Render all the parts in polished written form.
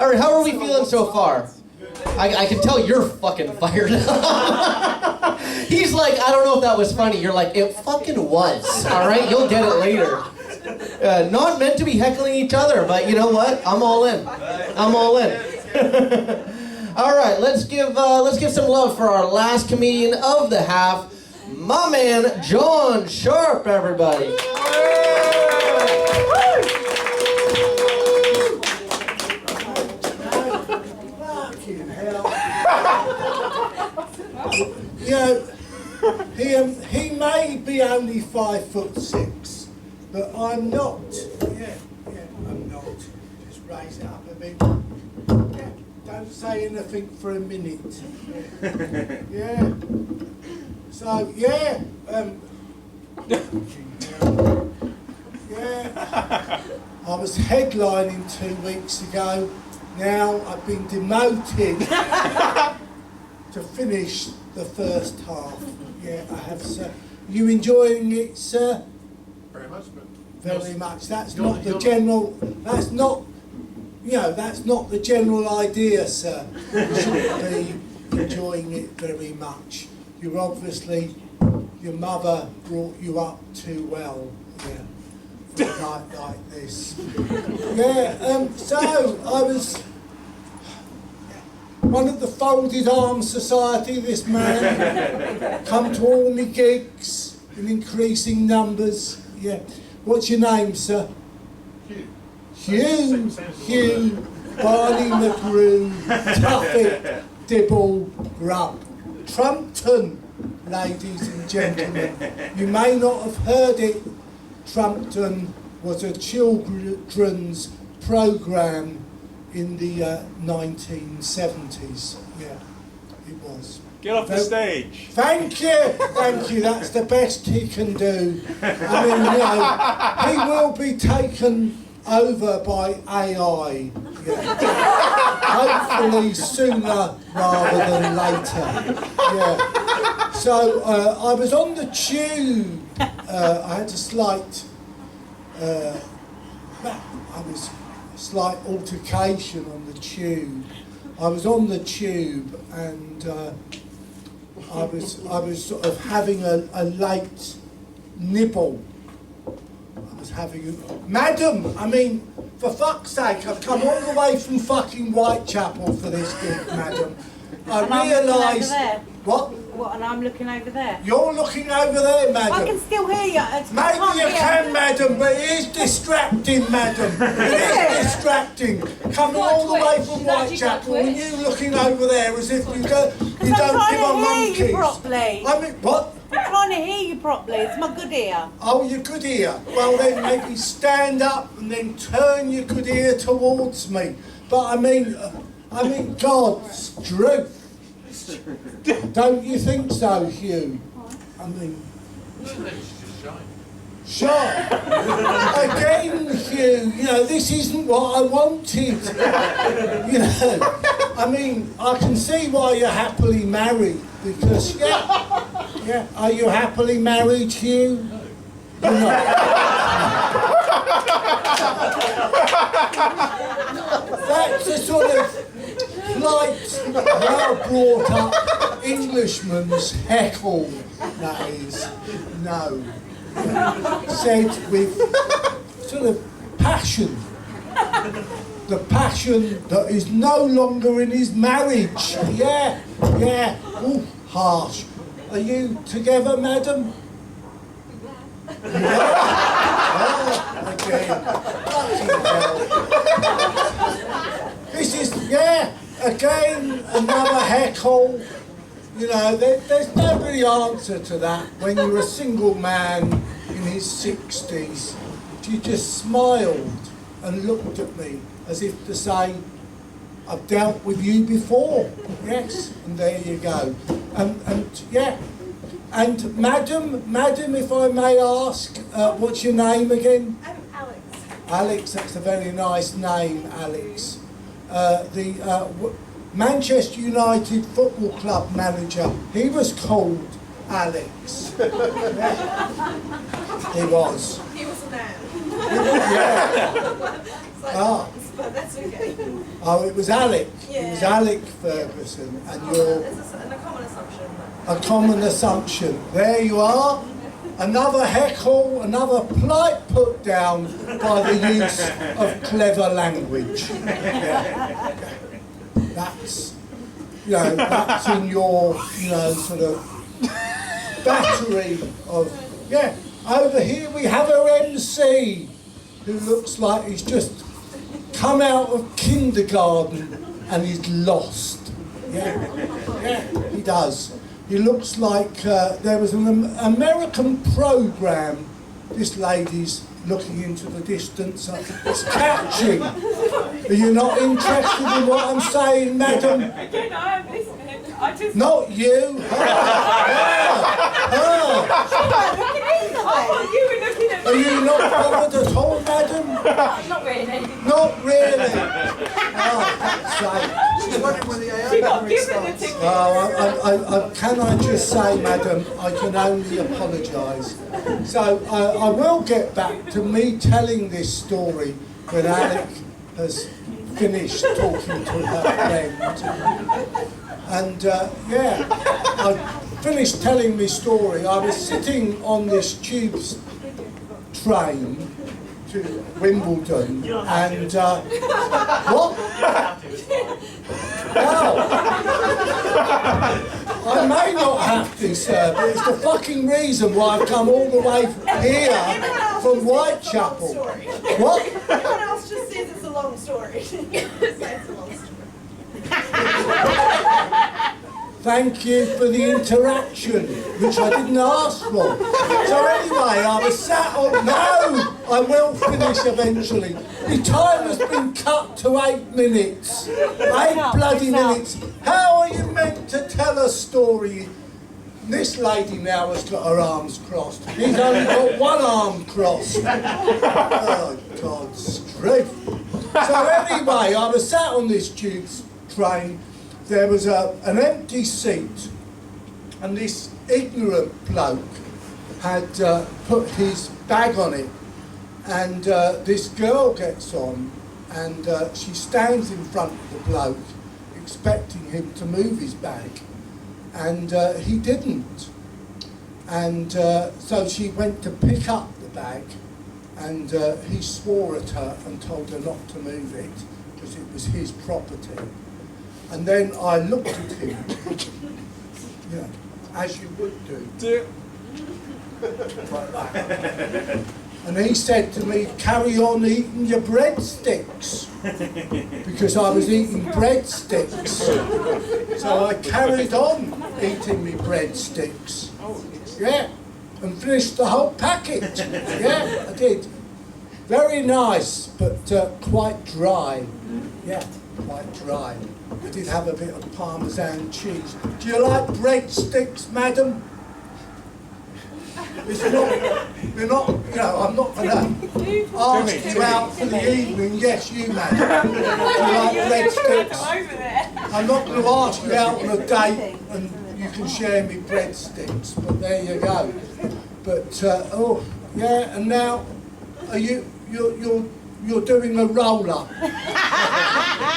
All right, how are we feeling so far? I can tell you're fucking fired up. He's like, I don't know if that was funny. You're like, it fucking was. All right, you'll get it later. Not meant to be heckling each other, but you know what? I'm all in. I'm all in. All right, let's give some love for our last comedian of the half, my man John Sharp. Everybody. You know, he may be only 5'6", but I'm not. Yeah, I'm not. Just raise it up a bit. Yeah, don't say anything for a minute. Yeah. So yeah, yeah. I was headlining 2 weeks ago. Now I've been demoted to finish the first half. Yeah, I have, sir. You enjoying it, sir? Very much, but very much. That's not the general. That's not. You know, that's not the general idea, sir. You shouldn't be enjoying it very much. You're obviously. Your mother brought you up too well. Yeah. For a night like this. Yeah. So I was. One of the Folded Arms Society, this man, come to all my gigs in increasing numbers. Yeah. What's your name, sir? Hugh. Hugh, Barney McGrew, Tuffet, Dibble, Grubb. Trumpton, ladies and gentlemen. You may not have heard it. Trumpton was a children's programme in the 1970s. Yeah, it was. Get off the stage. Thank you. That's the best he can do. I mean, you know, he will be taken over by AI. Yeah. Hopefully sooner rather than later. Yeah. So I was on the tube. I had a slight altercation on the tube. I was on the tube and I was sort of having a late nibble. I was having madam, I mean, for fuck's sake, I've come all the way from fucking Whitechapel for this gig, madam. I realised what? What, and I'm looking over there? You're looking over there, madam. I can still hear you. Maybe you can, madam, but it is distracting, madam. It is distracting. Coming all the way from Whitechapel and you looking over there as if you don't give a monkeys. You properly. I mean, what? I'm trying to hear you properly. It's my good ear. Oh, your good ear. Well, then maybe stand up and then turn your good ear towards me. But I mean, God's truth. Don't you think so, Hugh? I mean, shy. Again, Hugh, you know, this isn't what I wanted. You know, I mean, I can see why you're happily married, because, yeah, are you happily married, Hugh? No. You're not. That's a sort of light, well-brought-up Englishman's heckle, that is. No. Said with sort of passion. The passion that is no longer in his marriage. Yeah. Ooh, harsh. Are you together, madam? Oh, again. This is, again, another heckle. You know, there's no really answer to that when you're a single man in his 60s. You just smiled and looked at me as if to say, I've dealt with you before. Yes, and there you go. And madam, if I may ask, what's your name again? Alex. Alex, that's a very nice name, Alex. Manchester United Football Club manager, he was called Alex. Yeah. He was. He was a man. Yeah. It's like, Ah. it's but that's okay. Oh, it was Alec. It was Yeah. Alec Ferguson, and you're It's a common assumption. a common assumption. There you are. Another heckle, another polite put down by the use of clever language. Yeah. That's, that's in your, sort of battery of, yeah. Over here we have our MC, who looks like he's just come out of kindergarten and he's lost. Yeah, he does. He looks like there was an American program. This lady's looking into the distance. It's catching. Are you not interested in what I'm saying, madam? Again, I am listening. I just... Not you. Her. I thought you were looking at me. Are you not bothered at all, madam? Not really. Not really. Oh, that's right. She's wondering when the AI She got battery given the starts. ticket. Can I just say, madam, I can only apologise. So I will get back to me telling this story when Alec has finished talking to her friend. And I finished telling my story. I was sitting on this tube train to Wimbledon, and what? No. I may not have to, sir, but it's the fucking reason why I've come all the way here from Whitechapel. What? Everyone else just says it's a long story. Say it's a long story. Thank you for the interaction, which I didn't ask for. So anyway, I was sat on... No! I will finish eventually. The time has been cut to 8 minutes. 8 bloody minutes. How are you meant to tell a story? This lady now has got her arms crossed. He's only got one arm crossed. Oh, God's truth. So anyway, I was sat on this tube train. There was an empty seat, and this ignorant bloke had put his bag on it, and this girl gets on, and she stands in front of the bloke, expecting him to move his bag, and he didn't. And so she went to pick up the bag, and he swore at her and told her not to move it, because it was his property. And then I looked at him, as you would do, like that. And he said to me, carry on eating your breadsticks, because I was eating breadsticks. So I carried on eating my breadsticks, and finished the whole packet. Yeah, I did. Very nice, but quite dry. Yeah, quite dry. I did have a bit of Parmesan cheese. Do you like breadsticks, madam? It's not, we're not, I'm not going to ask you out for the evening. Yes, you, madam. Do you like breadsticks? I'm not going to ask you out on a date and you can share me breadsticks, but there you go. But, and now, you're doing a roll-up.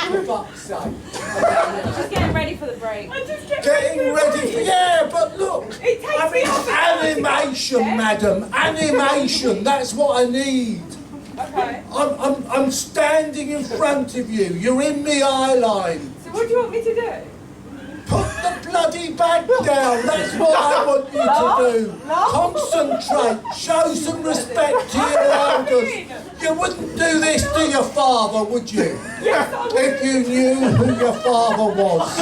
For fuck's sake. Just getting ready for the break. Getting ready for... Yeah, but look. It takes me off Animation, madam. Animation. That's what I need. Okay. I'm standing in front of you. You're in the eye line. So what do you want me to do? Put the bloody bag down. That's what I want you to do. Concentrate. Show some respect to your elders. You wouldn't do this to your father, would you? Yes, I would. If you knew who your father was.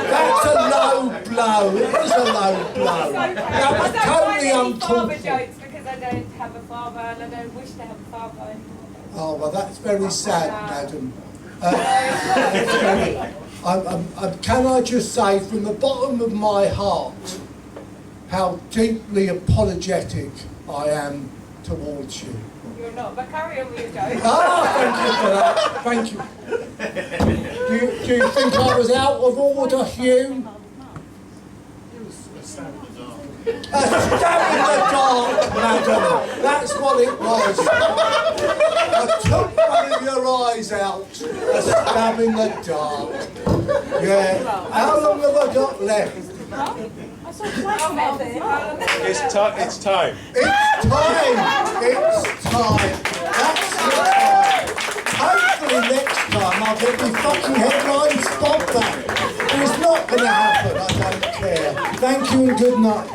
That's a low blow. It is a low blow. It's okay. That was I don't totally mind any father uncalled for. jokes because I don't have a father and I don't wish to have a father anymore. Oh, well, that's very sad, madam. Can I just say from the bottom of my heart how deeply apologetic I am towards you. You're not, but carry on with your jokes. Ah, thank you for that. Thank you. Do you think I was out of order, Hugh? Stabbing the dark, madam. That's what it was. I took one of your eyes out. A stab in the dark. Yeah. How long have I got left? I saw flash method. It's time. It's time. It's time. That's the time. Hopefully next time I'll get my fucking headline spot back. But it's not going to happen. I don't care. Thank you and good night.